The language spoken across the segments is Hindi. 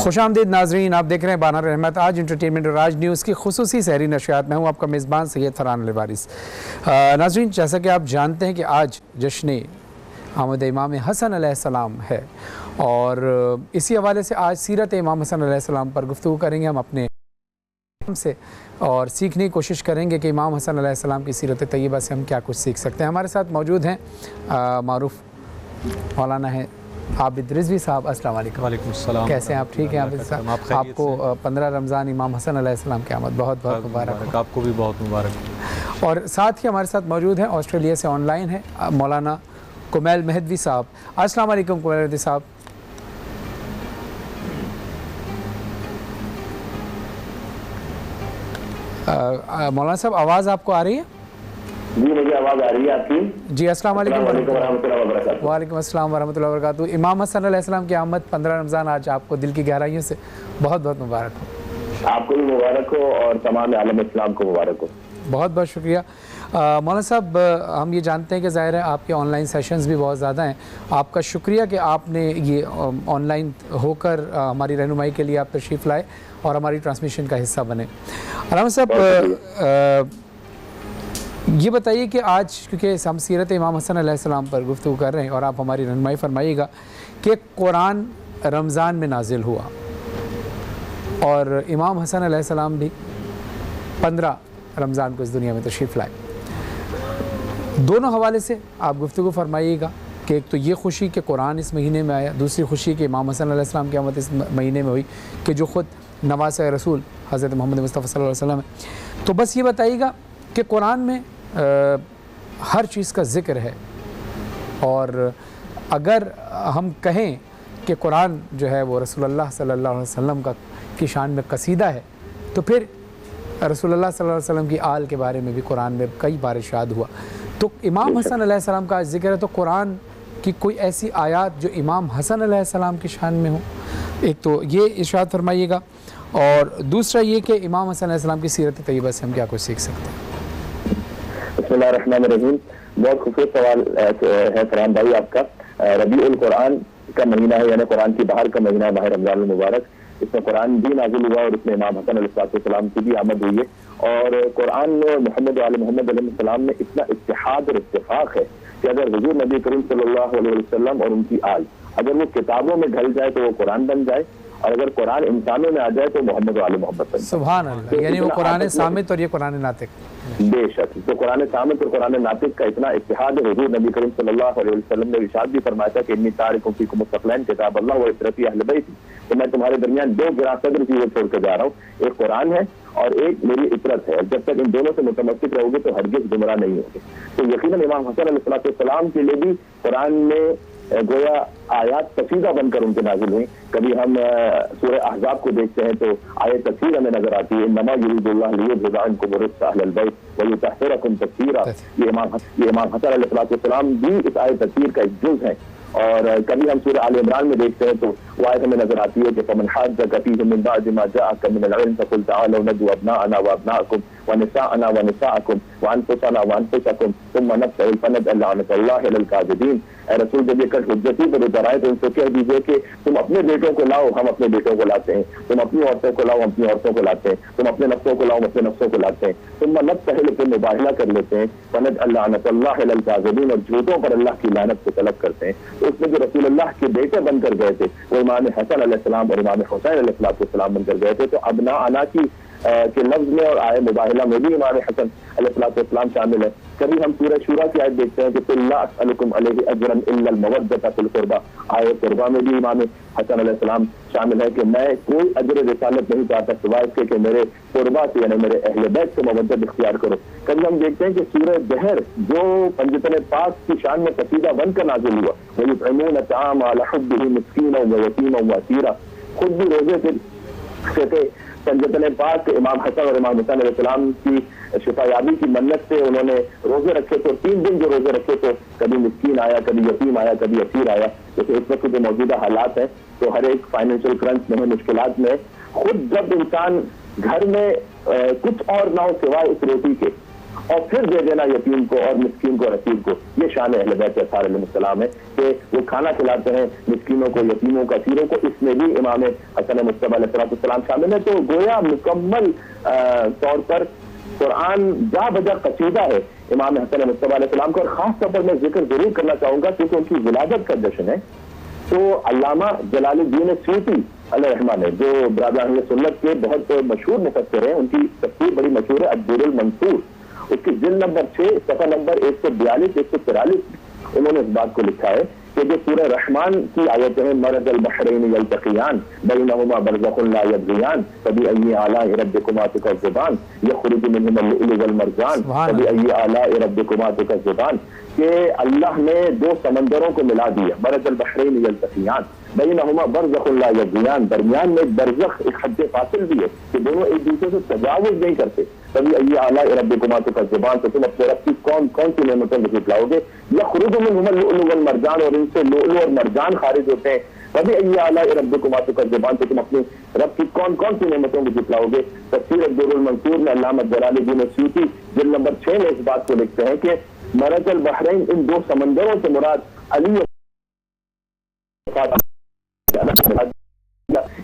खुशामदीद नाजरीन, आप देख रहे हैं बानर रहमत आज इंटरटेनमेंट और आज न्यूज़ की खुसूसी सहरी नशियात में हूँ आपका मेज़बान सैयद फरहान अलवारिस। नाजरीन, जैसा कि आप जानते हैं कि आज जश्न आमद इमाम हसन अलैहिस्सलाम है और इसी हवाले से आज सीरत इमाम हसन अलैहिस्सलाम पर गुफ्तगू करेंगे हम अपने से और सीखने की कोशिश करेंगे कि इमाम हसन अलैहिस्सलाम की सीरत तय्यबा से हम क्या कुछ सीख सकते हैं। हमारे साथ मौजूद हैं मारूफ मौलाना हैं आबिद रिजवी साहब। अस्सलाम वालेकुम। वालेकुम सलाम। कैसे हैं आप? ठीक हैं आबिद साहब? आपको 15 रमज़ान इमाम हसन अलैहिस्सलाम की आमद बहुत बहुत मुबारक। आपको भी बहुत मुबारक। और साथ ही हमारे साथ मौजूद हैं ऑस्ट्रेलिया से ऑनलाइन है मौलाना कुमैल मेहदवी साहब। अस्सलाम वालेकुम कुमैल मेहदवी साहब। मौलाना साहब, आवाज़ आपको आ रही है? जी, मुझे आवाज़ आ रही है आपकी। जी, अस्सलाम वालेकुम। वालेकुम अस्सलाम वरहमतुल्लाहि वबरकातुहू। इमाम हसन अलैहिस्सलाम की आमद 15 रमज़ान आज आपको दिल की गहराइयों से बहुत बहुत मुबारक हो। आपको भी मुबारक हो और तमाम आलम इस्लाम को मुबारक हो। बहुत बहुत शुक्रिया। मौलाना साहब, हम ये जानते हैं कि ज़ाहिर है आपके ऑनलाइन सेशंस भी बहुत ज़्यादा हैं। आपका शुक्रिया कि आपने ये ऑनलाइन होकर हमारी रहनुमाई के लिए आप तशरीफ़ लाए और हमारी ट्रांसमिशन का हिस्सा बने। मौलाना साहब, ये बताइए कि आज क्योंकि हम सीरत इमाम हसन अलैहिस्सलाम पर गुफ्तगू कर रहे हैं और आप हमारी रहनुमाई फरमाइएगा कि कुरान रमज़ान में नाजिल हुआ और इमाम हसन अलैहिस्सलाम भी 15 रमज़ान को इस दुनिया में तशरीफ़ लाए। दोनों हवाले से आप गुफ्तगू फरमाइएगा कि एक तो ये खुशी कि कुरान इस महीने में आया, दूसरी खुशी कि इमाम हसन अलैहिस्सलाम की आमद इस महीने में हुई कि जो ख़ुद नवासे रसूल हज़रत मोहम्मद मुस्तफ़ा सल्लल्लाहु अलैहि वसल्लम है। तो बस ये बताइएगा कि कुरान में हर चीज़ का ज़िक्र है और अगर हम कहें कि कुरान जो है वो रसूलुल्लाह सल्लल्लाहु अलैहि वसल्लम का की शान में कसीदा है, तो फिर रसूलुल्लाह सल्लल्लाहु अलैहि वसल्लम की आल के बारे में भी कुरान में कई बार इरशाद हुआ। तो इमाम हसन अलैहिस्सलाम का जिक्र है, तो कुरान की कोई ऐसी आयत जो इमाम हसन अलैहिस्सलाम की शान में हो, एक तो ये इरशाद फरमाइएगा और दूसरा ये कि इमाम हसन अलैहिस्सलाम की सीरत तय्यबा से हम क्या कुछ सीख सकते हैं। बिस्मिल्लाहिर्रहमानिर्रहीम। बहुत खूबसूरत सवाल है फरहान भाई आपका। रबीउल कुरान का महीना है, यानी कुरान की बाहर का महीना है, माह रमज़ान मुबारक। इसमें कुरान भी नाज़िल हुआ और इसमें इमाम हसन अलैहिस्सलाम की भी आमद हुई है और कुरान में मोहम्मद अलैहिस्सलाम में इतना इत्तेहाद और इत्तेफाक है कि अगर हुजूर नबी करीम सल्लल्लाहु अलैहि वसल्लम और उनकी आल अगर वो किताबों में ढल जाए तो वो कुरान बन जाए और अगर कुरान इंसानों में आ जाए तो मोहम्मद वाले मोहम्मद बन जाए। सुभान अल्लाह। यानी वो कुरान सामित और ये कुरान नातिक। बेशक, तो कुरान सामित और कुरान नातिक का इतना इत्तेहाद है। हुजूर नबी करीम सल्लल्लाहु अलैहि वसल्लम ने इरशाद भी फरमाया था कि इन्नी तारिकुम फीकुम मुस्तक़िलन किताब अल्लाह व इतरती अहले बैत, तो मैं तुम्हारे दरमियान दो गिरा सदर चीजें छोड़ के जा रहा हूँ, एक कुरान है और एक मेरी इतरत है। जब तक इन दोनों से मुतमस्सिक रहोगे तो हरगिज़ गुमराह नहीं होगे। तो यकीनन इमाम हसन अलैहिस्सलाम के लिए भी कुरान में गोया आयात तफसीदा बनकर उनके नाजिल हुई। कभी हम सूरह अहज़ाब को देखते हैं तो आयत तफसीर हमें नजर आती है, इन्नमा युरीदुल्लाहु लियुज़हिबा अन्कुम रिज्सा अहलल बैत व युतahhirakum तत्हीरा। ये इमाम हसन अलैहिस्सलाम भी इस आयत तफसीर का एक जुज़ है। और कभी हम सूरह आल इमरान में देखते हैं तो वो आयत हमें नजर आती है कि फमन हज्जका फीहि मिन बअदि मा जाअका मिनल इल्म फकुल तआलू नदउ अब्नाअना व अब्नाअकुम व निसाअना व निसाअकुम व अनफुसना व अनफुसकुम सुम्मा नब्तहिल फनजअल लअनतल्लाहि अलल काज़िबीन। ऐ रसूल, जब ये कट हुज्जती पर उतर आए तो उनसे कह दीजिए कि तुम अपने बेटों को लाओ, हम अपने बेटों को लाते हैं, तुम अपनी औरतों को लाओ, हम अपनी औरतों को लाते हैं, तुम अपने नफ्सों को लाओ, हम अपने नफ्सों को लाते हैं, तुम नब्तहिल फिर मुबाहिला कर लेते हैं, फनजअल लअनतल्लाहि अलल काज़िबीन, और झूठों पर अल्लाह की लानत को तलब करते हैं। तो उसमें जो रसूलुल्लाह के बेटे बनकर गए थे वो इमाम हसन अलैहिस्सलाम और इमाम हुसैन अलैहिस्सलाम बनकर गए थे। तो अबना अना की के लफ्ज में और आय मुबाहिला में भी इमाम हसन अलैहिस्सलाम शामिल है। कभी हम सूरह शूरा की आयत देखते हैं कि कुल ला असअलुकुम अलैहि अजरन इल्लल मवद्दता फिल कुर्बा। आयत कुर्बा में भी इमाम हसन अलैहिस्सलाम शामिल है कि मैं कोई अजर रिसालत नहीं चाहता सिवाय इसके कि मेरे कुर्बा से यानी मेरे अहले बैत से मवद्दत इख्तियार करो। कभी हम देखते हैं कि सूरह दहर जो पंजतन पाक की शान में कसीदा बनकर नाज़िल हुआ, वो युतइमून तआम अला हुब्बिही मिस्कीनन व यतीमन व असीरा, खुद भी रोजे थे पंजतन पाक इमाम हसन और इमाम हुसैन अलैहिस्सलाम की शिफायाबी की मन्नत से उन्होंने रोजे रखे तो 3 दिन जो रोजे रखे तो कभी मिस्कीन आया, कभी यतीम आया, कभी असीर आया। जैसे इस वक्त जो मौजूदा हालात हैं तो हर एक फाइनेंशियल क्रंच में, मुश्किलात में, खुद जब इंसान घर में कुछ और ना हो सिवाय इस रोटी के और फिर दे देना यतीम को और मिस्कीन को, रसीद को। ये शान अहले बैत अत्हार अलैहिस्सलाम है कि वो खाना खिलाते हैं मिस्कीनों को, यतीमों को, असीरों को। इसमें भी इमाम हसन मुज्तबा अलैहिस्सलाम शामिल है। तो गोया मुकम्मल तौर पर कुरान जा बजा कसीदा है इमाम हसन मुज्तबा अलैहिस्सलाम का। और खास तौर पर मैं जिक्र जरूर करना चाहूंगा क्योंकि उनकी विलादत का जश्न है। तो अल्लामा जलालुद्दीन सूती अलैहिर्रहमान है, जो बरादरान अहले सुन्नत के बहुत मशहूर मुफस्सिर हैं, उनकी तफसीर बड़ी मशहूर है अद्दुरुल मंसूर। उसकी जिल्द नंबर 6 सफ़ा नंबर 142 143 उन्होंने इस बात को लिखा है कि जो सूरह रहमान की आयतें हैं, मरजल बहरैन यल्तक़ियान बैनहुमा बरज़ख़ुन ला यब्ग़ियान फबिअय्यि आलाइ रब्बिकुमा तुकज़्ज़िबान यख़रुजु मिनहुमा लुअ्लुअ वल मरजान फबिअय्यि आलाइ रब्बिकुमा तुकज़्ज़िबान। कि अल्लाह ने दो समंदरों को मिला दिया, मरजल बहरैन यल्तक़ियान बैनहुमा बरज़ख़ुन ला यब्ग़ियान, दरमियान में एक बरज़ख, एक हद फासिल भी है कि दोनों एक दूसरे से तजावुज़ नहीं करते। तभी अय्यि आला रब्बिकुमा तुकज़्ज़िबान, तो तुम अपने रब की कौन कौन सी नेमतों को झुटलाओगे। यख़रुजु मिनहुमा लुअ्लुअ वल मरजान, और इनसे लुअ्लु और मरजान खारिज होते हैं। तभी अय्यि आला रब्बिकुमा तुकज़्ज़िबान, तो तुम अपनी रब की कौन कौन सी नेमतों को झुटलाओगे। तफ़सीर अद्दुरुल मंसूर में अल्लामा जलालुद्दीन सूती जिल्द नंबर 6 में इस बात को लिखते हैं कि मरजल बहरैन, इन दो समंदरों से मुराद अली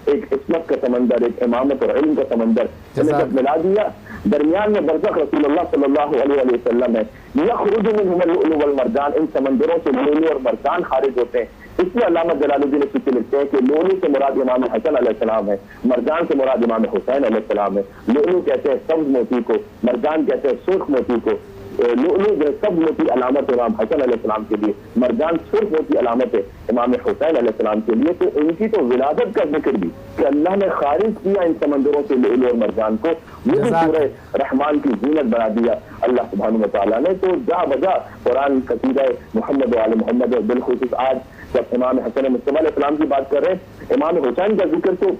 एक इस्मत का समंदर, एक इमामत और इल्म का समंदर जब मिला दिया। दरमियान में बरज़ख रसूलुल्लाह सल्लल्लाहु अलैहि वसल्लम है। यख़रुजु मिनहुमा लुअ्लुअ वल मरजान, इन समंदरों से लुअ्लु और मरजान खारिज होते हैं। इसलिए अल्लामा जलालुद्दीन सूती लिखते हैं कि लुअ्लु से मुराद इमाम हसन अलैहिस्सलाम है, मरजान से मुराद इमाम हुसैन अलैहिस्सलाम है। लुअ्लु कहते हैं सब्ज़ मोती को, मरजान कहते हैं सुर्ख मोती को। लुअ्लु जो सब मोती अलामत इमाम हसन अलैहिस्सलाम के लिए, मरजान सुर्ख मोती अलामत है इमाम हुसैन अलैहिस्सलाम के लिए। तो उनकी तो विलादत का जिक्र भी कि अल्लाह ने खारिज किया इन समंदरों से लुअ्लु और मरजान को, वो भी सूरह रहमान की जीनत बना दिया अल्लाह सुब्हानहु व तआला ने। तो जा बजा कुरान कसीदा मोहम्मद व आले मोहम्मद, और बिलखुसूस आज जब इमाम हसन मुज्तबा अलैहिस्सलाम की बात कर रहे हैं, इमाम हुसैन का जिक्र तो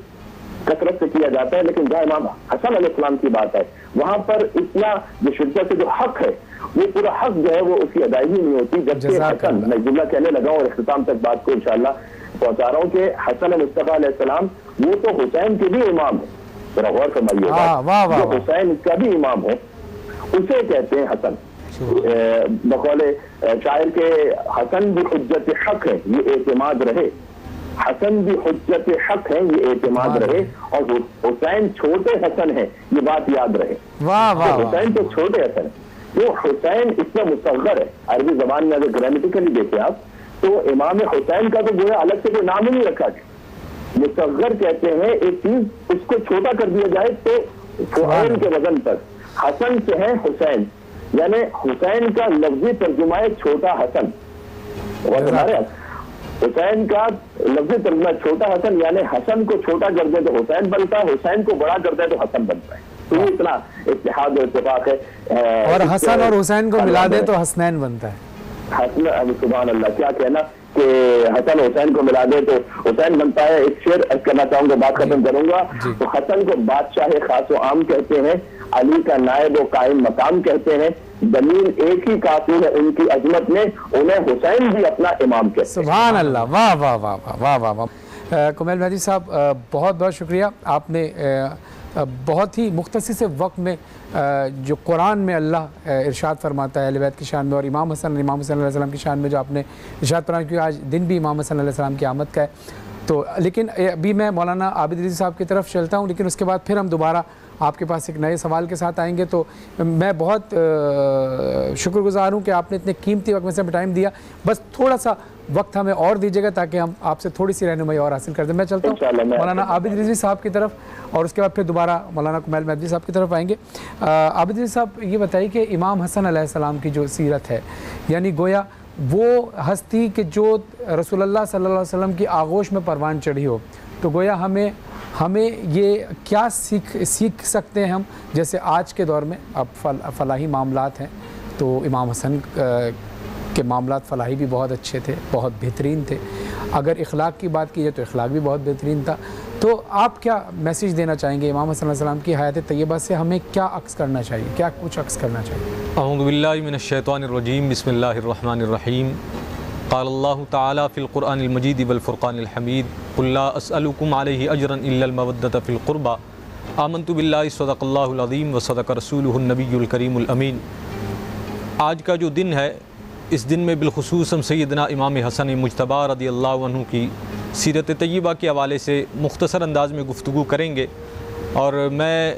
कसरत से किया जाता है, लेकिन जहाँ इमाम हसन अलैहिस्सलाम की बात है वहां पर इतना जो शिद्दत से जो हक है, वो पूरा हक जो है वो उसकी अदायगी नहीं होती। जबकि हसन, मैं जुमला कहने लगा और इख्तिताम तक बात को इंशाअल्लाह पहुंचा रहा हूँ कि हसन मुज्तबा अलैहिस्सलाम वो तो हुसैन के भी इमाम है। जरा गौर फरमाइएगा, जो हुसैन का भी इमाम है उसे कहते हैं हसन। बकौले शायर के हसन भी हुज्जत हक है, ये एतमाद रहे। हसन भी हुज्जत हक है, ये एतमाद रहे। और हुसैन छोटे हसन है, ये बात याद रहे। हुसैन तो छोटे हसन है, वो हुसैन इतना मुसग़्ग़र है। अरबी जबान में अगर ग्रामेटिकली देखें आप, तो इमाम हुसैन का तो गोया अलग से कोई नाम ही नहीं रखा गया। मुसग़्ग़र कहते हैं एक चीज उसको छोटा कर दिया जाए तो फुआल के वजन पर। हसन से है हुसैन, यानी हुसैन का लफ्जी तर्जुमा है छोटा हसन। हुसैन का लफ्जी तर्जुमा छोटा हसन, यानी हसन को छोटा कर दे तो हुसैन बनता है, हुसैन को बड़ा कर दे तो हसन बनता है। तो ये इतना इत्तेहाद और इत्तेफाक है। और हसन और हुसैन को मिला दे तो हसनैन बनता है। हसन, सुभान अल्लाह, क्या कहना कि हसन हुसैन को मिला दे तो हुसैन बनता है। एक शेर अर्ज करना चाहूंगा, बात खत्म करूंगा। तो हसन को बादशाह खास व आम कहते हैं, अली का नायब व कायम मकाम कहते हैं। दलील एक ही काफी है उनकी अजमत में, उन्हें हुसैन भी अपना इमाम कहते हैं। सुभान अल्लाह, वाह वाह वाह वाह वाह वाह। कुमैल मेहदी साहब, बहुत बहुत शुक्रिया। आपने बहुत ही मुख्तसर से वक्त में जो कुरान में अल्लाह इरशाद फरमाता है अहले बैत की शान में, और इमाम हुसैन अलैहिस्सलाम की शान में जो आपने इरशाद फरमाया, क्योंकि आज दिन भी इमाम हुसैन अलैहिस्सलाम की आमद का है। तो लेकिन अभी मैं मौलाना आबिद रिज़वी साहब की तरफ चलता हूँ, लेकिन उसके बाद फिर हम दोबारा आपके पास एक नए सवाल के साथ आएंगे। तो मैं बहुत शुक्रगुज़ार हूँ कि आपने इतने कीमती वक्त में से टाइम दिया। बस थोड़ा सा वक्त हमें और दीजिएगा ताकि हम आपसे थोड़ी सी रहनुमाई और हासिल कर दें। मैं चलता हूँ मौलाना आबिद रिज़वी साहब की तरफ, और उसके बाद फिर दोबारा मौलाना कुमैल मेहदी साहब की तरफ आएंगे। आबिद रिज़वी साहब, ये बताइए कि इमाम हसन अलैहिस्सलाम की जो सीरत है, यानी गोया वो हस्ती कि जो रसूलुल्लाह सल्लल्लाहु अलैहि वसल्लम की आगोश में परवान चढ़ी हो, तो गोया हमें ये क्या सीख सकते हैं हम। जैसे आज के दौर में अब फलाही मामलात हैं, तो इमाम हसन के मामलात फलाही भी बहुत अच्छे थे, बहुत बेहतरीन थे। अगर इखलाक की बात की जाए तो इखलाक भी बहुत बेहतरीन था। तो आप क्या मैसेज देना चाहेंगे इमाम हसन अलैहिस्सलाम की हयात तय्यबा से? हमें क्या अक्स करना चाहिए, क्या कुछ अक्स करना चाहिए? अऊज़ु बिल्लाहि मिनश्शैतानिर्रजीम, बिस्मिल्लाहिर्रहमानिर्रहीम। क़ालल्लाहु तआला फ़िल क़ुरआनिल मजीद वल फ़ुरक़ानिल हमीद, क़ुल ला अस्अलुकुम अलैहि अजरन इल्लल मवद्दत फ़िल क़ुरबा आमन्तु बिल्लाहि सदक़ल्लाहुल अज़ीम व सदक़ रसूलुहुन नबियुल करीमुल अमीन। आज का जो दिन है, इस दिन में बिलखुसूस हम सैयदना इमाम हसन मुज्तबा रज़ियल्लाहु अन्हु की सीरत तय्यबा के हवाले से मुख्तसर अंदाज में गुफ्तगू करेंगे। और मैं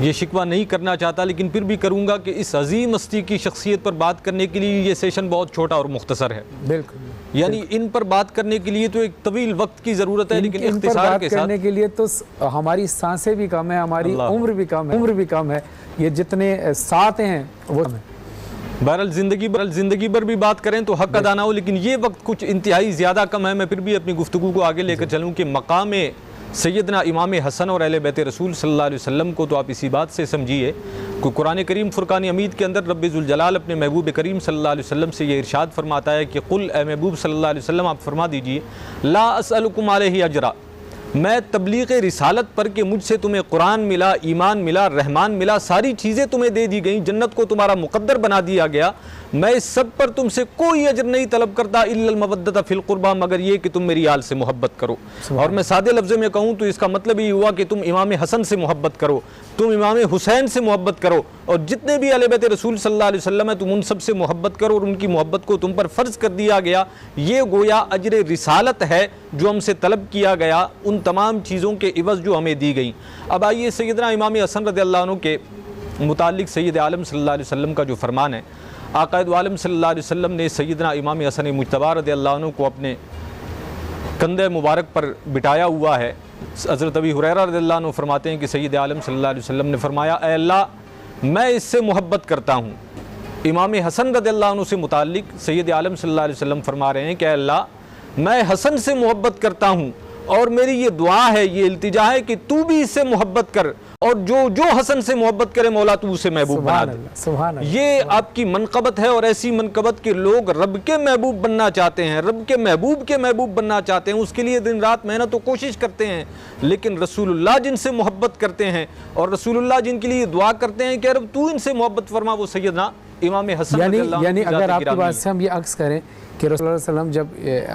ये शिकवा नहीं करना चाहता, लेकिन फिर भी करूँगा कि इस अज़ीम हस्ती की शख्सियत पर बात करने के लिए ये सेशन बहुत छोटा और मुख्तसर है। बिल्कुल, यानी इन पर बात करने के लिए तो एक तवील वक्त की ज़रूरत है, लेकिन इन पर इख्तिसार बात के साथ करने के लिए तो हमारी सांसें भी कम है, हमारी उम्र भी कम है, ये जितने साथ हैं वो कम है। बहरहाल ज़िंदगी भर भी बात करें तो हक़ अदा ना हो, लेकिन ये वक्त कुछ इंतहाई ज़्यादा कम है। मैं फिर भी अपनी गुफ्तगू को आगे लेकर चलूँ कि मकाम सैयदना इमाम हसन और अहले बैत रसूल सल्लल्लाहु अलैहि वसल्लम को तो आप इसी बात से समझिए कि कुरान करीम फुरकान हमीद के अंदर रब्बे ज़ुल जलाल अपने महबूब करीम सल्लल्लाहु अलैहि वसल्लम से ये इरशाद फरमाता है कि कुल ए महबूब सल्लल्लाहु अलैहि वसल्लम आप फरमा दीजिए, ला असअलुकुम अलैहि अजरा, मैं तबलीग रिसालत पर कि मुझसे तुम्हें कुरान मिला, ईमान मिला, रहमान मिला, सारी चीज़ें तुम्हें दे दी गई, जन्नत को तुम्हारा मुकद्दर बना दिया गया, मैं इस सब पर तुमसे कोई अजर नहीं तलब करता इल्लल मवद्दत फिल कुर्बा, मगर ये कि तुम मेरी आल से मोहब्बत करो। और मैं सादे लफ्ज़ में कहूँ तो इसका मतलब ये हुआ कि तुम इमाम हसन से मोहब्बत करो, तुम इमाम हुसैन से मोहब्बत करो, और जितने भी अहले बैत रसूल सल्लल्लाहु अलैहि वसल्लम है तुम उन सब से मोहब्बत करो, और उनकी मोहब्बत को तुम पर फ़र्ज़ कर दिया गया। ये गोया अजर रिसालत है जो हमसे तलब किया गया उन तमाम चीज़ों के इवज़ जो हमें दी गई। अब आइए सैयदना इमाम हसन रज़ियल्लाहु अन्हु के मुतालिक सैयद आलम सल्लल्लाहु अलैहि वसल्लम का जो फरमान है, आक़ाए आलम सल्लल्लाहु अलैहि वसल्लम ने सैयदना इमाम हसन मुज्तबा रज़ियल्लाहु अन्हु को अपने कंधे मुबारक पर बिठाया हुआ है। हज़रत अबी हुरैरा रज़ियल्लाहु अन्हु फरमाते हैं कि सैयद आलम सल्लल्लाहु अलैहि वसल्लम ने फरमाया, ऐ अल्लाह, मैं इससे मोहब्बत करता हूँ। इमाम हसन रज़ियल्लाहु अन्हु से मुतालिक सैयद आलम सल्लल्लाहु अलैहि वसल्लम फरमा रहे हैं कि अल्लाह, मैं हसन से मोहब्बत करता हूँ, और मेरी ये दुआ है, ये इल्तिजा है कि तू भी इससे मोहब्बत कर, और जो हसन से मोहब्बत करे मौला तू उसे महबूब बना दे। ये आपकी मनकबत है, और ऐसी मनकबत के लोग रब के महबूब बनना चाहते हैं, रब के महबूब बनना चाहते हैं, उसके लिए दिन रात मेहनत और कोशिश करते हैं। लेकिन रसूलुल्लाह जिनसे मोहब्बत करते हैं और रसूलुल्लाह जिनके लिए दुआ करते हैं कि रब तू इनसे मोहब्बत फरमा, वो सैयदना इमाम हसन। यानी अगर आपकी बात से हम ये अक्स करें कि रसूलुल्लाह सल्लल्लाहु अलैहि वसल्लम जब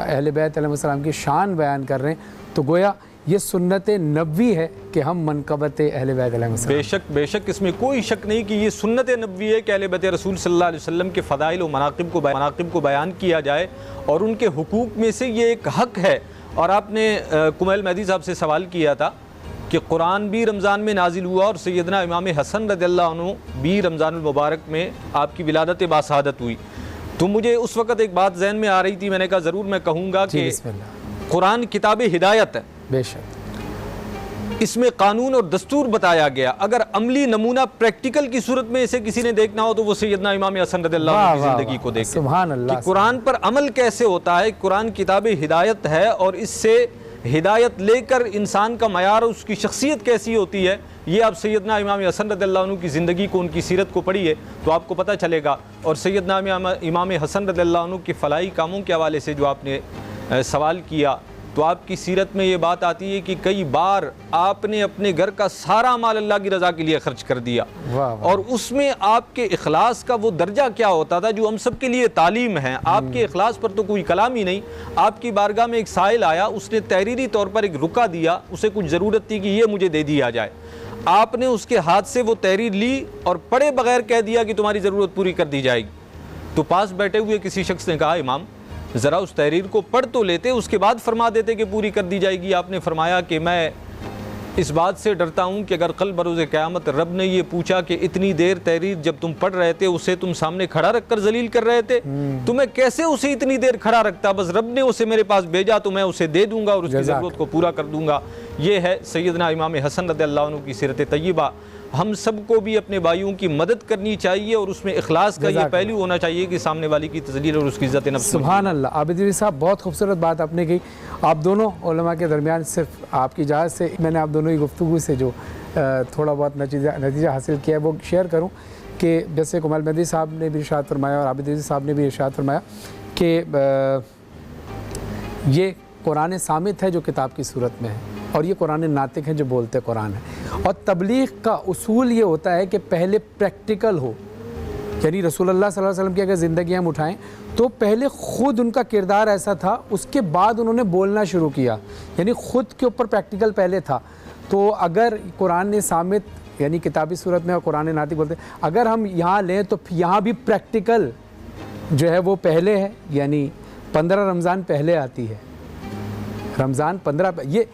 अहले बैत अलैहिस्सलाम की शान बयान कर रहे हैं तो गोया ये सुन्नत नबवी है कि हम मनकबत अहले बैत अलैहिस्सलाम। बेशक इसमें कोई शक नहीं कि ये सुन्नत नबवी है कि अहले बैत रसूल सल्लल्लाहु अलैहि वसल्लम के फ़दाइल और मनाक़िब को बयान किया जाए, और उनके हुकूक में से ये एक हक़ है। और आपने कुमैल मेहदी साहब से सवाल किया था कि कुरान भी रमज़ान में नाजिल हुआ और सैयदना इमाम हसन रज़ियल्लाहु अन्हु भी रमज़ानुल मुबारक में आपकी विलादत बासआदत हुई। तो मुझे उस वक़्त एक बात जहन में आ रही थी, मैंने कहा ज़रूर मैं कहूँगा कि कुरान किताब हिदायत है, बेशक इसमें कानून और दस्तूर बताया गया। अगर अमली नमूना प्रैक्टिकल की सूरत में इसे किसी ने देखना हो तो वो सैयदना इमाम हसन रज़ियल्लाहु अन्हु की ज़िंदगी को देखे कि कुरान पर अमल कैसे होता है। कुरान किताब हिदायत है, और इससे हिदायत लेकर इंसान का मयार, उसकी शख्सियत कैसी होती है, ये आप सैयदना इमाम हसन रज़ियल्लाहु अन्हु की ज़िंदगी को, उनकी सीरत को पढ़िए तो आपको पता चलेगा। और सैयदना इमाम हसन रज़ियल्लाहु अन्हु के फ़लाई कामों के हवाले से जो आपने सवाल किया, तो आपकी सीरत में ये बात आती है कि कई बार आपने अपने घर का सारा माल अल्लाह की रज़ा के लिए ख़र्च कर दिया, और उसमें आपके इखलास का वो दर्जा क्या होता था जो हम सब के लिए तालीम है। आपके इखलास पर तो कोई कलाम ही नहीं। आपकी बारगाह में एक साइल आया, उसने तहरीरी तौर पर एक रुका दिया, उसे कुछ ज़रूरत थी कि ये मुझे दे दिया जाए, आपने उसके हाथ से वो तहरीर ली और पढ़े बगैर कह दिया कि तुम्हारी ज़रूरत पूरी कर दी जाएगी। तो पास बैठे हुए किसी शख्स ने कहा, इमाम ज़रा उस तहरीर को पढ़ तो लेते, उसके बाद फरमा देते कि पूरी कर दी जाएगी। आपने फरमाया कि मैं इस बात से डरता हूँ कि अगर कल बरोज़े क़यामत रब ने ये पूछा कि इतनी देर तहरीर जब तुम पढ़ रहे थे उसे तुम सामने खड़ा रखकर जलील कर रहे थे, तो मैं कैसे उसे इतनी देर खड़ा रखता, बस रब ने उसे मेरे पास भेजा तो मैं उसे दे दूँगा और उसकी ज़रूरत को पूरा कर दूँगा। ये है सैयदना इमाम हसन रज़ियल्लाहु अन्हु की सीरत तय्यबा। हम सबको भी अपने भाइयों की मदद करनी चाहिए, और उसमें इखलास का ये पहलू होना चाहिए कि सामने वाले की तज़लील और उसकी इज़्ज़त नफ्स। सुभान अल्लाह। आबिद साहब, बहुत खूबसूरत बात आपने की। आप दोनों उलमा के दरमियान, सिर्फ आपकी इजाज़त से मैंने आप दोनों की गुफ्तगू से जो थोड़ा बहुत नतीजा हासिल किया है वो शेयर करूँ कि जैसे कुमैल मेहदी साहब ने भी इरशाद फरमाया और आबिद साहब ने भी इरशाद फरमाया कि ये कुरान सामित है जो किताब की सूरत में है, और ये कुरान नातिक है जो बोलते कुरान है। और तबलीग का उसूल ये होता है कि पहले प्रैक्टिकल हो, यानी रसूलुल्लाह सल्लल्लाहु अलैहि वसल्लम की अगर ज़िंदगी हम उठाएं तो पहले ख़ुद उनका किरदार ऐसा था, उसके बाद उन्होंने बोलना शुरू किया, यानी ख़ुद के ऊपर प्रैक्टिकल पहले था। तो अगर कुरान ने सामित यानी किताबी सूरत में और कुरान नातिक बोलते हैं, अगर हम यहाँ लें तो यहाँ भी प्रैक्टिकल जो है वो पहले है, यानी 15 रमज़ान पहले आती है। रमज़ान 15 ये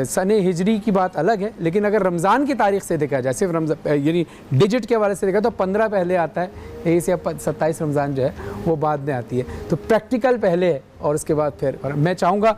सने हिजरी की बात अलग है, लेकिन अगर रमज़ान की तारीख से देखा जाए, सिर्फ रमज़ान यानी डिजिट के हवाले से देखा तो 15 पहले आता है, यही से 27 रमज़ान जो है वो बाद में आती है। तो प्रैक्टिकल पहले है और उसके बाद फिर। और मैं चाहूँगा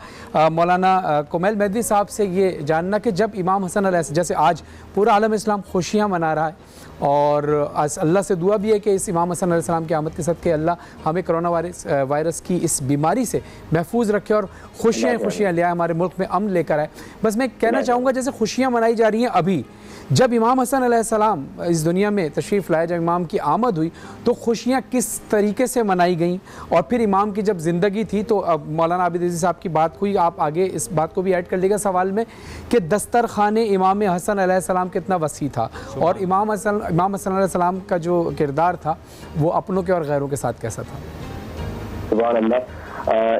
मौलाना कुमैल मेहदी साहब से ये जानना कि जब इमाम हसन अलैहिस्सलाम, जैसे आज पूरा आलम इस्लाम खुशियाँ मना रहा है और अल्लाह से दुआ भी है कि इस इमाम हसन अलैहिस्सलाम की आमद के सदक़े अल्लाह हमें कोरोना वायरस की इस बीमारी से महफूज रखे और खुशियाँ ले आए, हमारे मुल्क में अमन लेकर आए। बस मैं कहना चाहूँगा जैसे खुशियाँ मनाई जा रही हैं अभी, जब इमाम हसन अलैहिस्सलाम इस दुनिया में तशरीफ़ लाए, जब इमाम की आमद हुई तो खुशियाँ किस तरीके से मनाई गईं, और फिर इमाम की जब ज़िंदगी थी तो अब मौलाना आबिद अज़ीज़ साहब की बात हुई, आप आगे इस बात को भी ऐड कर लीजिएगा सवाल में कि दस्तरखाने इमाम हसन अलैहिस्सलाम कितना वसी था और इमाम हसन अलैहिस्सलाम का जो किरदार था वो अपनों के और गैरों के साथ कैसा था। सुभान अल्लाह।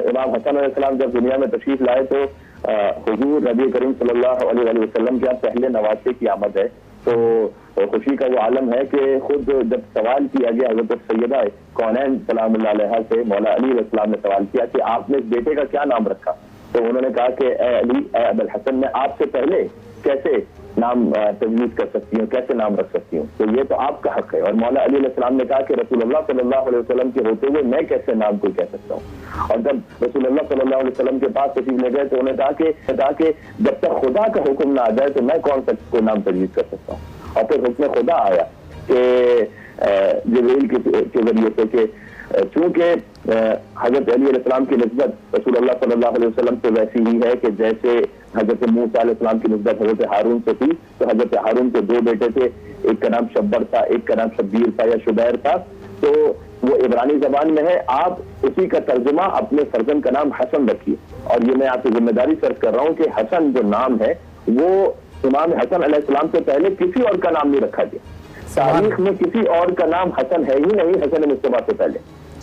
इमाम हसन अलैहिस्सलाम जब दुनिया में तशरीफ लाए तो हुजूर नबी करीम सल्लल्लाहु अलैहि वसल्लम के पहले नवासे की आमद है। तो खुशी का वो आलम है कि खुद जब सवाल किया गया हज़रत सैयदा कौनैन सलामुल्लाह अलैहा से, मौला अली अलैहिस्सलाम ने सवाल किया कि आपने इस बेटे का क्या नाम रखा, तो उन्होंने कहा कि ए अली ए अबुल हसन, मैं आपसे पहले कैसे नाम तजवीज़ कर सकती हूँ, कैसे नाम रख सकती हूँ, तो ये तो आपका हक है। और मौला अली अलैहिस्सलाम ने कहा कि रसूलुल्लाह सल्लल्लाहु अलैहि वसल्लम के होते हुए मैं कैसे नाम कोई कह सकता हूँ। और जब रसूलुल्लाह सल्लल्लाहु अलैहि वसल्लम के पास तशरीफ ले गए तो उन्होंने कहा कि जब तक खुदा का हुक्म ना आ जाए तो मैं कौन सा कोई नाम तजवीज़ कर सकता हूँ। और फिर हुक्म खुदा आया कि जिब्रील के जरिए से कि चूंकि हजरत अली अलैहिस्सलाम की निस्बत रसूलुल्लाह सल्लल्लाहु अलैहि वसल्लम से वैसी ही है कि जैसे हजरत मूसा अलैहिस्सलाम की निस्बत हजरत हारून से थी, तो हजरत हारून के दो बेटे थे, एक का नाम शब्बर था, एक का नाम शब्बीर था या शुबैर था, तो वो इब्रानी जबान में है। आप उसी का तर्जुमा अपने फर्जंद का नाम हसन रखिए। और ये मैं आपकी जिम्मेदारी सर्च कर रहा हूँ कि हसन जो नाम है वो इमाम हसन अलैहिस्सलाम से पहले किसी और का नाम नहीं रखा गया। तारीख में किसी और का नाम हसन है ही नहीं हसन मुस्तफा से पहले।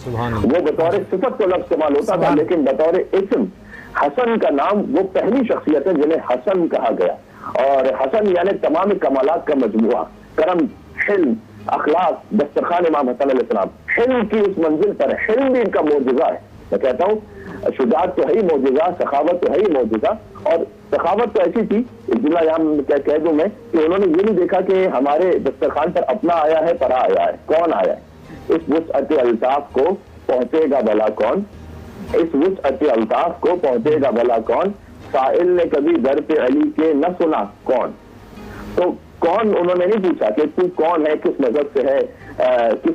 वो बतौर सिफत तो लफ्ज़ इस्तेमाल होता था, लेकिन बतौर इस्म हसन का नाम वो पहली शख्सियत है जिन्हें हसन कहा गया। और हसन यानी तमाम कमालात का मजमुआ, करम, हिल्म, अखलाक, दस्तरखान इमाम हसन अलैहिस्सलाम हिल्म की उस मंजिल पर। हिल्म भी इनका मौजूदा है। मैं कहता हूँ शुजाअत तो है ही मौजूदा, सखावत तो है ही मौजूदा। और सखावत तो ऐसी थी, जुमला यहाँ कह दूं मैं, कि उन्होंने ये नहीं देखा कि हमारे दस्तरखान पर अपना आया है परा आया है, कौन आया है, इस वुसअत अल्ताफ को पहुंचेगा भला कौन, इस वुसअत अल्ताफ को पहुंचेगा भला कौन, साइल ने कभी दर पे अली के न सुना कौन। तो कौन उन्होंने नहीं पूछा कि तू कौन है, किस मजहब से है, किस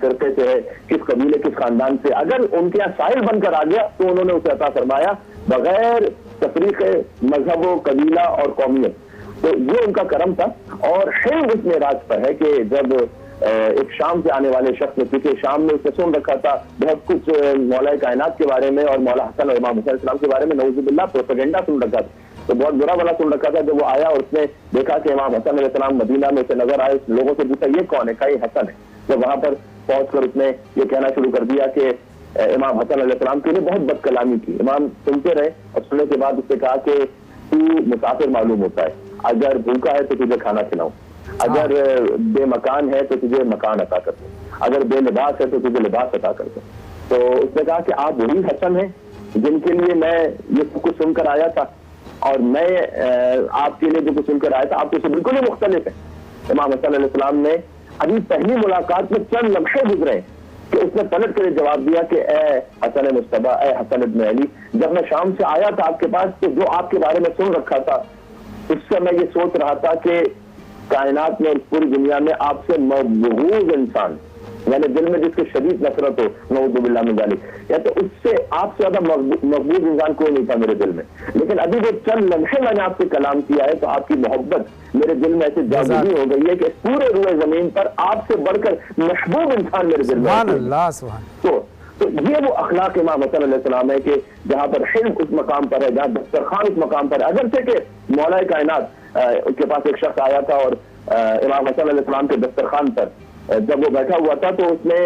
तरके से है, किस कबीले, किस खानदान से। अगर उनके यहाँ साइल बनकर आ गया तो उन्होंने उसे अता फरमाया बगैर तफरीक मजहब, कबीला और कौमियत। तो ये उनका करम था। और हिल्म उसमें राज पर है कि जब एक शाम से आने वाले शख्स ने, क्योंकि शाम में उसने सुन रखा था बहुत कुछ मौला कायनात के बारे में और मौला हसन और इमाम हुसैन अलैहिस्सलाम के बारे में, नऊजुबिल्लाह प्रोपेगेंडा सुन रखा था, तो बहुत बुरा भला सुन रखा था। जब वो आया और उसने देखा कि इमाम हसन अलैहिस्सलाम मदीना में से नजर आए, लोगों से पूछा ये कौन है, कहा ये हसन है। तो वहां पर पहुंचकर उसने ये कहना शुरू कर दिया कि इमाम हसन अलैहिस्सलाम के लिए बहुत बदकलामी की। इमाम सुनते रहे और सुनने के बाद उसने कहा कि तू मुसाफिर मालूम होता है, अगर भूखा है तो तुझे खाना खिलाऊं, अगर बेमकान है तो तुझे मकान अता कर दूं, अगर बेलिबास है तो तुझे लिबास अता कर दूं। तो उसने कहा कि आप वही हसन हैं जिनके लिए मैं ये सब कुछ सुनकर आया था, और मैं आपके लिए जो कुछ सुनकर आया था आप तो बिल्कुल ही मुख्तलिफ है। इमाम हसन अलैहिस्सलाम ने अभी पहली मुलाकात में चंद लम्हे गुजरे कि उसने पलट कर जवाब दिया कि ए हसन मुस्तफा, ए हसन इब्न अली, जब मैं शाम से आया था आपके पास तो जो आपके बारे में सुन रखा था उससे मैं ये सोच रहा था कि कायनात में, पूरी दुनिया में आपसे मबगूज़ इंसान, यानी दिल में जिसके शदीद नफरत हो, नऊजुबिल्लाह मिन ज़ालिक, या तो उससे आपसे ज्यादा मकबूल इंसान कोई नहीं था मेरे दिल में। लेकिन अभी जो चंद लम्हे मैंने आपसे कलाम किया है तो आपकी मोहब्बत मेरे दिल में ऐसे जागृति हो गई है कि पूरे रूए जमीन पर आपसे बढ़कर महबूब इंसान मेरे दिल में। तो ये वो अखलाक इमाम हसन अलैहिस्सलाम है कि जहाँ पर हिल्म उस मकाम पर है, जहाँ दस्तरखान उस मकाम पर है। अगर से कि मौला कायनात उसके पास एक शख्स आया था और इमाम हसन अलैहिस्सलाम के दस्तरखान पर जब वो बैठा हुआ था तो उसने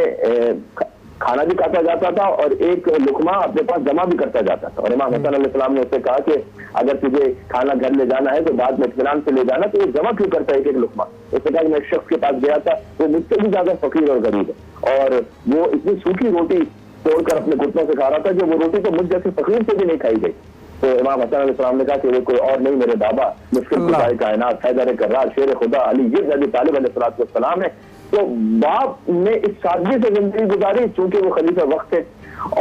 खाना भी खाता जाता था और एक लुकमा अपने पास जमा भी करता जाता था। और इमाम हसन अलैहिस्सलाम ने उससे कहा कि अगर तुझे खाना घर ले जाना है तो बाद में इत्मीनान से ले जाना, तो ये जमा क्यों करता है एक एक लुकमा? उसने कहा कि मैं एक शख्स के पास गया था, वो मुझसे भी ज्यादा फकीर और गरीब है और वो इतनी सूखी रोटी तोड़कर अपने घुटनों से खा रहा था जो वो रोटी तो मुझ जैसे फकीर से भी नहीं खाई गई। तो इमाम हसन अलैहिस्सलाम ने कहा कि वो कोई और नहीं मेरे बाबा मुश्किल खुदाए कायनात हैदर कर्रार शेर खुदा अली इब्न अबी तालिब अलैहिस्सलाम है। तो बाप ने इस सादगी से जिंदगी गुजारी चूंकि वो खलीफा वक्त थे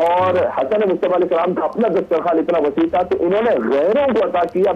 और हसन मुस्तफा अलैहिस्सलाम का अपना दस्तरखान इतना वसी था, तो उन्होंने गैरों को अता किया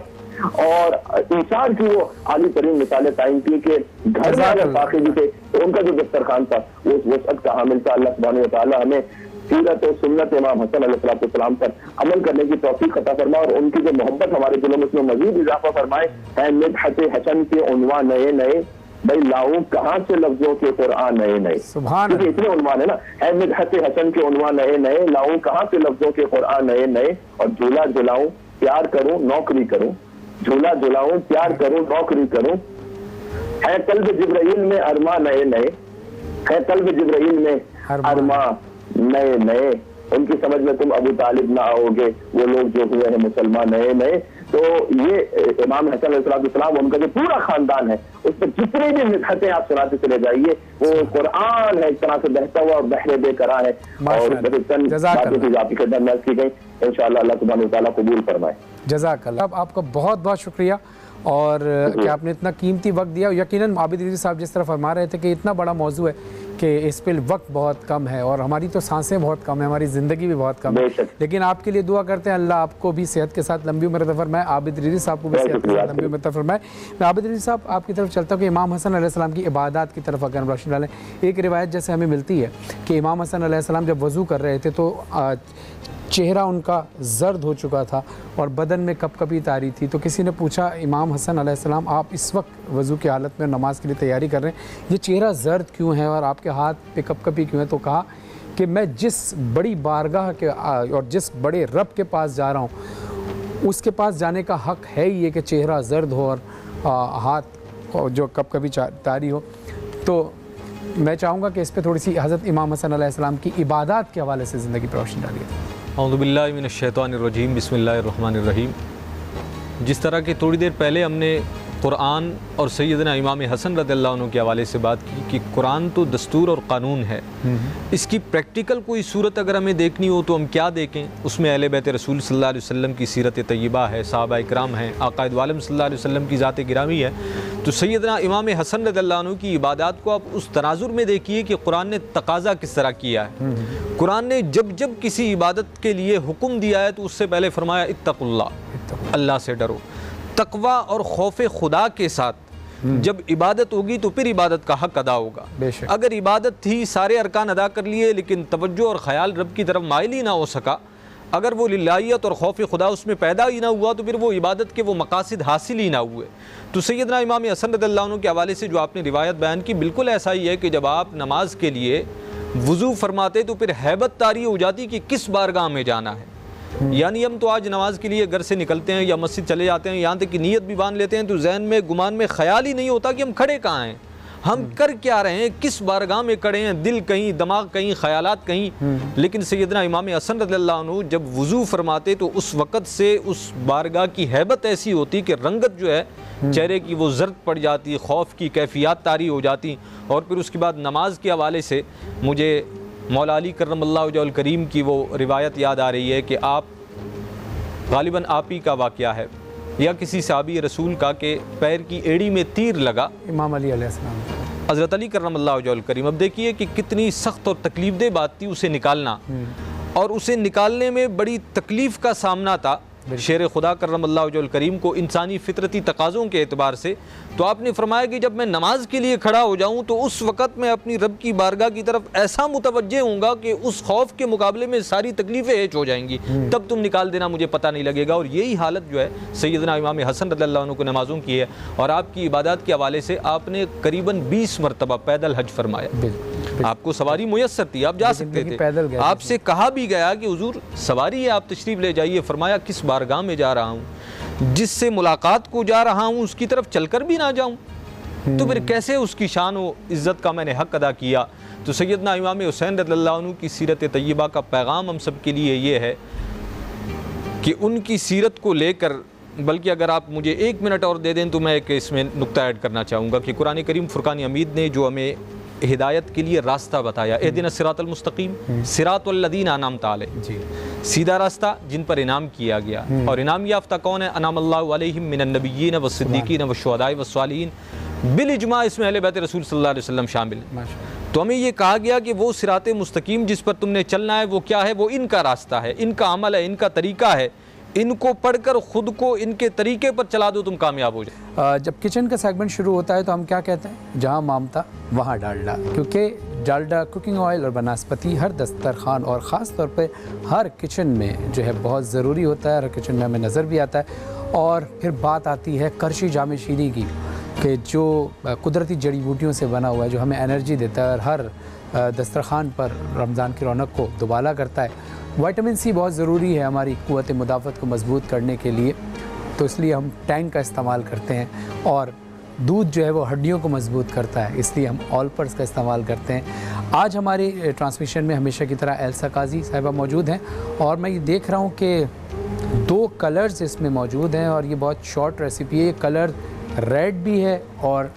और इंसान की वो आली तरीन मिसालें कायम की कि घर में अगर फाकिदी थे तो उनका जो दस्तरखान था वो उस वसअत का हामिल था। अल्लाह सुब्हानहू व तआला हमें सीरत और सुन्नत इमाम हसन अलैहिस्सलाम पर अमल करने की तौफीक अता फरमाए और उनकी जो मोहब्बत हमारे दिलों में उसमें मजीद इजाफा फरमाए। है मिदहत हसन के उन्वान नए नए, भाई लाऊं कहाँ से लफ्जों के कुरान नए नए, क्योंकि इतने उन्वान है ना, है मिदहत हसन के उन्वान नए नए, लाऊं कहाँ से लफ्जों के कुरान नए नए, और झूला झुलाऊं प्यार करूं नौकरी करूं, झूला झुलाऊं प्यार करूं नौकरी करूं, है कल्ब जिब्राइल में अरमा नए नए, है कल्ब जिब्राइल में अरमा नए नए, उनकी समझ में तुम अबू तालिब ना आओगे, वो लोग जो हुए हैं मुसलमान नए नए। तो ये इमाम हसन अलैहिस्सलाम उनका जो पूरा खानदान है उस पर जितने भी मिदहतें आप सुनाते चले जाइए, वो कुरान है एक तरह से बहता हुआ बहरे बेकरार है। और खिदमत की गई, इंशाअल्लाह अल्लाह सुब्हानहू व तआला कबूल फरमाए। जज़ाकल्लाह। अब आपका बहुत बहुत शुक्रिया और कि आपने इतना कीमती वक्त दिया। यकीनन आबिद रिजवी साहब जिस तरह फरमा रहे थे कि इतना बड़ा मौजू है कि इस पर वक्त बहुत कम है और हमारी तो सांसें बहुत कम है, हमारी ज़िंदगी भी बहुत कम है, लेकिन आपके लिए दुआ करते हैं अल्लाह आपको भी सेहत के साथ लंबी उम्र अता फरमाए, आबिद रिजवी साहब को भी सेहत के साथ लंबी उम्र अता फरमाए। मैं आबिद रिजवी साहब आपकी तरफ चलता हूँ कि इमाम हसन अलैहिस्सलाम की इबादत की तरफ अगर हम रोशनी डालें। एक रिवायत जैसे हमें मिलती है कि इमाम हसन अलैहिस्सलाम जब वज़ू कर रहे थे तो चेहरा उनका जर्द हो चुका था और बदन में कपकपी तारी थी। तो किसी ने पूछा इमाम हसन अलैहिस्सलाम आप इस वक्त वज़ू की हालत में नमाज के लिए तैयारी कर रहे हैं, ये चेहरा जर्द क्यों है और आपके हाथ पे कपकपी क्यों है? तो कहा कि मैं जिस बड़ी बारगाह के और जिस बड़े रब के पास जा रहा हूँ उसके पास जाने का हक़ है ही ये कि चेहरा जर्द हो और हाथ जो कपकपी तारी हो। तो मैं चाहूँगा कि इस पर थोड़ी सी हज़रत इमाम हसन अलैहिस्सलाम की इबादत के हवाले से ज़िंदगी पर रोशनी डालिए। औज़ु बिल्लाहि मिनश शैतानिर रजीम, बिस्मिल्लाहिर रहमानिर रहीम। जिस तरह की थोड़ी देर पहले हमने कुरान और सैयदना इमाम हसन रज़ियल्लाहु अन्हु के हवाले से बात की कि कुरान तो दस्तूर और कानून है, इसकी प्रैक्टिकल कोई सूरत अगर हमें देखनी हो तो हम क्या देखें? उसमें अहले बैत रसूल सल्लल्लाहु अलैहि वसल्लम की सीरत तय्यबा है, सहाबा इकराम हैं, आक़ाए दो आलम सल्लल्लाहु अलैहि वसल्लम की ज़ात गिरामी है। तो सैयदना इमाम हसन रज़ियल्लाहु अन्हु की इबादत को आप उस तनाजुर में देखिए कि कुरान ने तकाज़ा किस तरह किया है। कुरान ने जब जब किसी इबादत के लिए हुक्म दिया है तो उससे पहले फरमाया इत्तक़ुल्लाह, अल्लाह से डरो। तकवा और खौफ खुदा के साथ जब इबादत होगी तो फिर इबादत का हक अदा होगा। अगर इबादत थी सारे अरकान अदा कर लिए लेकिन तवज्जो और ख़याल रब की तरफ माइल ही ना हो सका, अगर वो लिल्लाहियत और खौफ खुदा उसमें पैदा ही ना हुआ तो फिर वो इबादत के वो मकासद हासिल ही ना हुए। तो सैयदना इमाम हसन रज़ियल्लाहु अन्हु के हवाले से जो आपने रिवायत बयान की बिल्कुल ऐसा ही है कि जब आप नमाज के लिए वज़ू फरमाते तो फिर हैबत तारी हो जाती कि किस बारगाह में जाना है। यानी हम तो आज नमाज के लिए घर से निकलते हैं या मस्जिद चले जाते हैं, यहाँ तक कि नीयत भी बांध लेते हैं तो जहन में गुमान में ख्याल ही नहीं होता कि हम खड़े कहाँ हैं, हम कर क्या रहे हैं, किस बारगाह में खड़े हैं, दिल कहीं, दिमाग कहीं, ख्यालात कहीं। लेकिन सैयदना इमाम हसन रज़ियल्लाहु अन्हु जब वज़ू फरमाते तो उस वक़्त से उस बारगाह की हैबत ऐसी होती कि रंगत जो है चेहरे की वो जर्द पड़ जाती, खौफ की कैफियत तारी हो जाती। और फिर उसके बाद नमाज के हवाले से मुझे मौला अली करमल्लाहु वजहुल करीम की वो रिवायत याद आ रही है कि आप गालिबन आप ही का वाक़या है या किसी सहाबी रसूल का के पैर की एड़ी में तीर लगा, इमाम अली अलैहिस्सलाम, हज़रत अली करमल्लाहु वजहुल करीम। अब देखिए कि कितनी सख्त और तकलीफ़देह बात थी उसे निकालना, और उसे निकालने में बड़ी तकलीफ़ का सामना था शेर खुदा करमल्लाहु वजहुल करीम को इंसानी फितरती तकाज़ों के एतबार से। तो आपने फरमाया कि जब मैं नमाज के लिए खड़ा हो जाऊं तो उस वक़्त मैं अपनी रब की बारगाह की तरफ ऐसा मुतवज्जे होऊंगा कि उस खौफ के मुकाबले में सारी तकलीफ़ें हेच हो जाएंगी, तब तुम निकाल देना मुझे पता नहीं लगेगा। और यही हालत जो है सैयदना इमाम हसन रज़ियल्लाहु अन्हु को नमाज़ों की है। और आपकी इबादत के हवाले से आपने करीबन 20 मरतबा पैदल हज फरमाया, आपको सवारी मुयस्सर थी, आप जा सकते थे। आपसे कहा भी गया कि हुजूर सवारी है, आप तशरीफ़ ले जाइए। फरमाया किस बारगाह में जा रहा हूँ, जिससे मुलाकात को जा रहा हूँ उसकी तरफ चलकर भी ना जाऊँ। तो फिर कैसे उसकी शान व इज़्ज़त का मैंने हक़ अदा किया। तो सैयदना इमाम हुसैन रज़ियल्लाहु अन्हु की सीरत तय्यबा का पैगाम हम सब के लिए ये है कि उनकी सीरत को लेकर, बल्कि अगर आप मुझे 1 मिनट और दे दें तो मैं एक इसमें नुक्ता ऐड करना चाहूँगा कि कुरान करीम फुरकान हमीद ने जो हमें हिदायत के लिए रास्ता बताया, एहदिना सिरातल मुस्तकीम सिरातल लदीना अनअमता अलैहिम, सीधा रास्ता जिन पर इनाम किया गया। और इनाम याफ्ता कौन है? अनअमल्लाहु अलैहिम मिनन नबिय्यीन व सिद्दीकीन व शुहदाए व सालिहीन, बिल इजमा इसमें अहले बैत रसूल सल्लल्लाहु अलैहि वसल्लम शामिल है। तो हमें ये कहा गया कि वो सिराते मुस्तकीम जिस पर तुमने चलना है वो क्या है? वो इनका रास्ता है, इनका अमल है, इनका तरीका है। इनको पढ़कर खुद को इनके तरीके पर चला दो, तुम कामयाब हो जाए। जब किचन का सेगमेंट शुरू होता है तो हम क्या कहते हैं? जहाँ मामता वहाँ डालडा, क्योंकि डालडा, कुकिंग ऑयल और बनस्पति हर दस्तरखान और ख़ास तौर पे हर किचन में जो है बहुत ज़रूरी होता है, हर किचन में हमें नज़र भी आता है। और फिर बात आती है करशी जाम शीरी की, कि जो कुदरती जड़ी बूटियों से बना हुआ है, जो हमें एनर्जी देता है और हर दस्तरखान पर रमज़ान की रौनक को दुबाला करता है। विटामिन सी बहुत ज़रूरी है हमारी क़ुव्वत मुदाफ़त को मज़बूत करने के लिए, तो इसलिए हम टैंक का इस्तेमाल करते हैं। और दूध जो है वो हड्डियों को मज़बूत करता है, इसलिए हम ऑलपर्स का इस्तेमाल करते हैं। आज हमारी ट्रांसमिशन में हमेशा की तरह एल्सा काजी साहिबा मौजूद हैं, और मैं ये देख रहा हूँ कि 2 कलर्स इसमें मौजूद हैं और ये बहुत शॉर्ट रेसिपी है। ये कलर रेड भी है और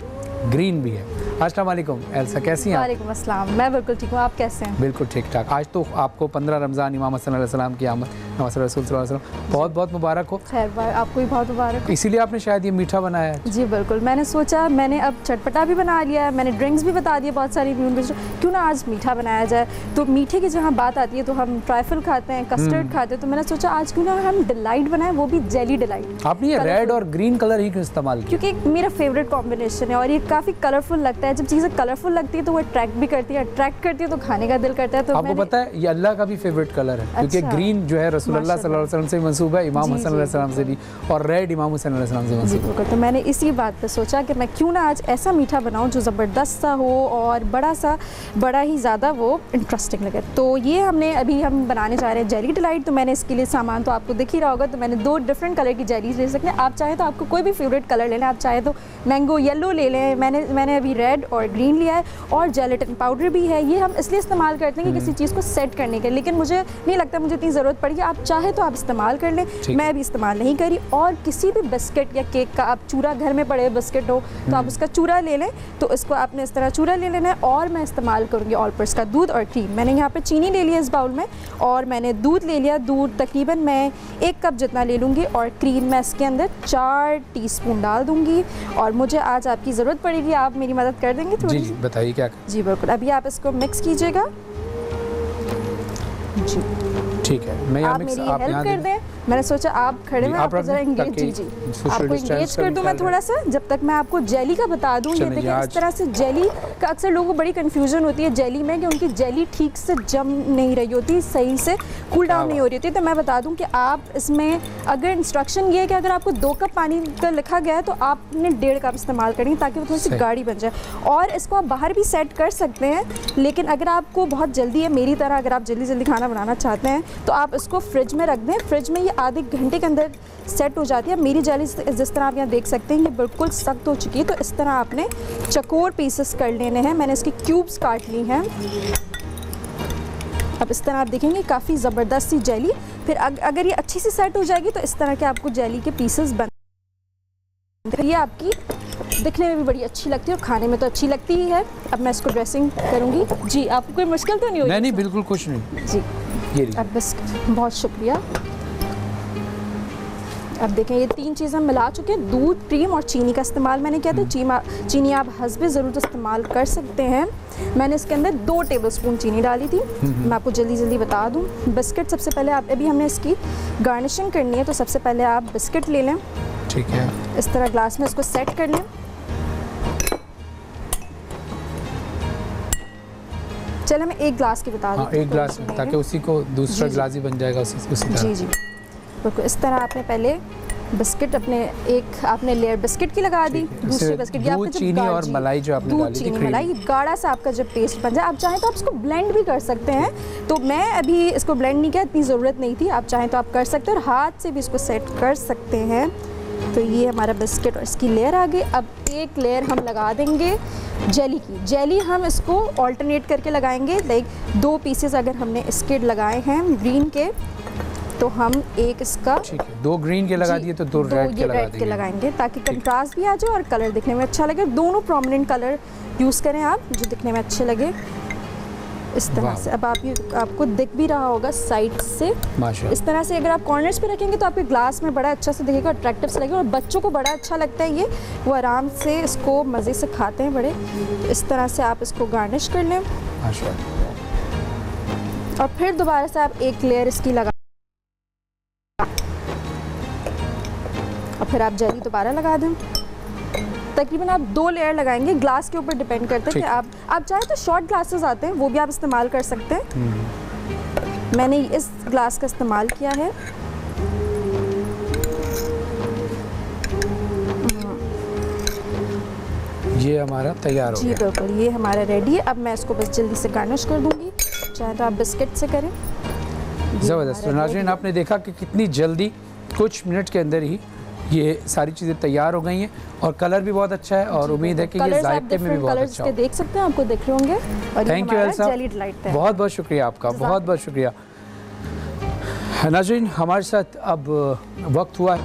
ग्रीन भी है। अस्सलाम वालेकुम एल्सा, कैसी हैं आप? वालेकुम अस्सलाम, मैं बिल्कुल ठीक हूँ, आप कैसे हैं? बिल्कुल ठीक ठाक। आज तो आपको 15 रमज़ान इमाम हसन अलैहिस्सलाम की आमद, रसूल सल्लल्लाहु अलैहि वसल्लम बहुत बहुत मुबारक हो। खैर आपको भी बहुत मुबारक हो। इसीलिए आपने शायद ये मीठा बनाया है। जी बिल्कुल, मैंने सोचा मैंने अब चटपटा भी बना लिया है, मैंने ड्रिंक्स भी बता दिए बहुत सारी, क्यों ना आज मीठा बनाया जाए। तो मीठे की जहाँ बात आती है तो हम ट्राइफल खाते हैं, कस्टर्ड खाते हैं, तो मैंने सोचा आज क्यों ना हम डिलाइट बनाएं, वो भी जेली डिलाइट। आपने ये रेड और ग्रीन कलर ही क्यों इस्तेमाल किया? क्योंकि मेरा फेवरेट कॉम्बिनेशन है और ये काफ़ी कलरफुल लगता है। जब चीज़ें कलरफुल लगती है तो वो अट्रैक्ट भी करती है, अट्रैक्ट करती है तो खाने का दिल करता है। तो आपको पता है ये अल्लाह का भी फेवरेट कलर है, क्योंकि ग्रीन जो है रसूलुल्लाह सल्लल्लाहु अलैहि वसल्लम से मंसूब है, इमाम हसन अलैहि सलाम से भी, और रेड इमाम हुसैन अलैहि सलाम से मंसूब है। तो मैंने इसी बात पे सोचा कि मैं क्यों ना आज ऐसा मीठा बनाऊं जो ज़बरदस्त सा हो और बड़ा ही ज़्यादा वो इंटरेस्टिंग लगे। तो ये हम बनाने जा रहे हैं जेली डिलाइट। तो मैंने इसके लिए सामान तो आपको दिख ही रहा होगा, तो मैंने 2 डिफरेंट कलर की जेलीज ले सकते हैं। आप चाहें तो आपको कोई भी फेवरेट कलर ले लें, आप चाहे तो मैंगो येलो ले लें, मैंने अभी रेड और ग्रीन लिया है, और जेलेटिन पाउडर भी है। ये हम इसलिए इस्तेमाल करते हैं कि किसी चीज़ को सेट करने के, लेकिन मुझे नहीं लगता मुझे इतनी ज़रूरत पड़ेगी। आप चाहे तो आप इस्तेमाल कर लें, मैं अभी इस्तेमाल नहीं करी। और किसी भी बिस्किट या केक का, आप चूरा घर में पड़े बिस्किट हो तो आप उसका चूरा ले लें, तो इसको आपने इस तरह चूरा ले लेना है। और मैं इस्तेमाल करूँगी ऑलपर्स का दूध और क्रीम। मैंने यहाँ पे चीनी ले लिया इस बाउल में, और मैंने दूध ले लिया। दूध तकरीबन मैं 1 कप जितना ले लूँगी, और क्रीम मैं इसके अंदर 4 टीस्पून डाल दूँगी। और मुझे आज आपकी ज़रूरत पड़ेगी, आप मेरी मदद कर देंगे थोड़ी? जी बताइए क्या? जी बिल्कुल, अभी आप इसको मिक्स कीजिएगा। जी ठीक है, मैं आप मेरी हेल्प कर दें। मैंने सोचा आप खड़े में, आपको जरा इंगेज, जी आपको इंगेज कर दूं मैं थोड़ा सा, जब तक मैं आपको जेली का बता दूं। ये देखिए इस तरह से जेली का अक्सर लोगों को बड़ी कंफ्यूजन होती है जेली में, कि उनकी जेली ठीक से जम नहीं रही होती, सही से कूल डाउन नहीं हो रही होती। तो मैं बता दूं कि आप इसमें अगर इंस्ट्रक्शन ये है कि अगर आपको 2 कप पानी का लिखा गया है तो आपने 1.5 कप इस्तेमाल करनी, ताकि वो थोड़ी सी गाढ़ी बन जाए। और इसको आप बाहर भी सेट कर सकते हैं, लेकिन अगर आपको बहुत जल्दी है, मेरी तरह अगर आप जल्दी खाना बनाना चाहते हैं तो आप इसको फ्रिज में रख दें। फ्रिज में ये आधे घंटे के अंदर सेट हो जाती है। मेरी जेली जिस तरह आप यहाँ देख सकते हैं ये बिल्कुल सख्त हो चुकी है, तो इस तरह आपने चकोर पीसेस कर लेने हैं। मैंने इसकी क्यूब्स काट ली हैं। अब इस तरह आप देखेंगे काफ़ी ज़बरदस्त सी जेली। फिर अगर ये अच्छी सी सेट हो जाएगी तो इस तरह के आपको जेली के पीसेस बन, ये आपकी दिखने में भी बड़ी अच्छी लगती है और खाने में तो अच्छी लगती ही है। अब मैं इसको ड्रेसिंग करूँगी। जी आपको कोई मुश्किल तो नहीं होगी? नहीं बिल्कुल कुछ नहीं। जी अब बस, बहुत शुक्रिया। अब देखें ये 3 चीज़ें हम मिला चुके हैं। दूध, क्रीम और चीनी का इस्तेमाल मैंने किया था। चीनी आप हस्बे ज़रूरत इस्तेमाल कर सकते हैं। मैंने इसके अंदर 2 टेबलस्पून चीनी डाली थी। मैं आपको जल्दी बता दूं। बिस्किट सबसे पहले आप, अभी हमने इसकी गार्निशिंग करनी है, तो सबसे पहले आप बिस्किट ले लें। ठीक है, इस तरह ग्लास में इसको सेट कर लें। चलो मैं 1 ग्लास की बता दूँ। 1 ग्लास, ताकि उसी को दूसरा ग्लास ही बन जाएगा उसी तरह। जी बिल्कुल। इस तरह आपने पहले बिस्किट आपने लेयर बिस्किट की लगा दी, दूसरे बिस्किट की आपने चीनी और मलाई जो आपने डाली थी, मलाई गाढ़ा सा आपका जब पेस्ट बन जाए, आप चाहें तो आप इसको ब्लेंड भी कर सकते हैं। तो मैं अभी इसको ब्लेंड नहीं किया, इतनी ज़रूरत नहीं थी। आप चाहें तो आप कर सकते हैं और हाथ से भी इसको सेट कर सकते हैं। तो ये हमारा बिस्किट और इसकी लेयर आ गई। अब एक लेयर हम लगा देंगे जेली की। जेली हम इसको ऑल्टरनेट करके लगाएंगे, लाइक 2 पीसेस अगर हमने इसके लगाए हैं ग्रीन के, तो हम एक इसका, ठीक है, 2 ग्रीन के लगा दिए तो 2 रेड के लगा देंगे। लगाएंगे ताकि कंट्रास्ट भी आ जाए और कलर दिखने में अच्छा लगे। दोनों प्रोमिनेंट कलर यूज़ करें आप, जो दिखने में अच्छे लगे इस तरह से। अब आपको दिख भी रहा होगा साइड से माशाल्लाह। इस तरह से अगर आप कॉर्नर्स पे रखेंगे तो आपके ग्लास में बड़ा अच्छा से दिखेगा, अट्रैक्टिव से लगेगा, और बच्चों को बड़ा अच्छा लगता है ये, वो आराम से इसको मज़े से खाते हैं बड़े। इस तरह से आप इसको गार्निश कर लें माशाल्लाह। और फिर दोबारा से आप एक लेयर इसकी लगा, और फिर आप जेली दोबारा लगा दें। तकरीबन आप 2 लेयर लगाएंगे, ग्लास के ऊपर डिपेंड करता है कि आप चाहे तो शॉर्ट ग्लासेस आते हैं, वो भी आप इस्तेमाल कर सकते हैं। मैंने इस ग्लास का इस्तेमाल किया है। ये हमारा तैयार हो जी गया। बिल्कुल, ये हमारा रेडी है। अब मैं इसको बस जल्दी से गार्निश कर दूंगी, चाहे तो आप बिस्किट से करें। ज़बरदस्त। तो नाज़रीन, आपने देखा कि कितनी जल्दी कुछ मिनट के अंदर ही ये सारी चीज़ें तैयार हो गई हैं और कलर भी बहुत अच्छा है और उम्मीद है कि ये जायके में भी बहुत अच्छा हो। देख सकते हैं, आपको दिख रहे होंगे। और thank you Elsa, jelly delight है। बहुत बहुत शुक्रिया आपका, बहुत बहुत शुक्रिया। नाज़रीन, हमारे साथ अब वक्त हुआ है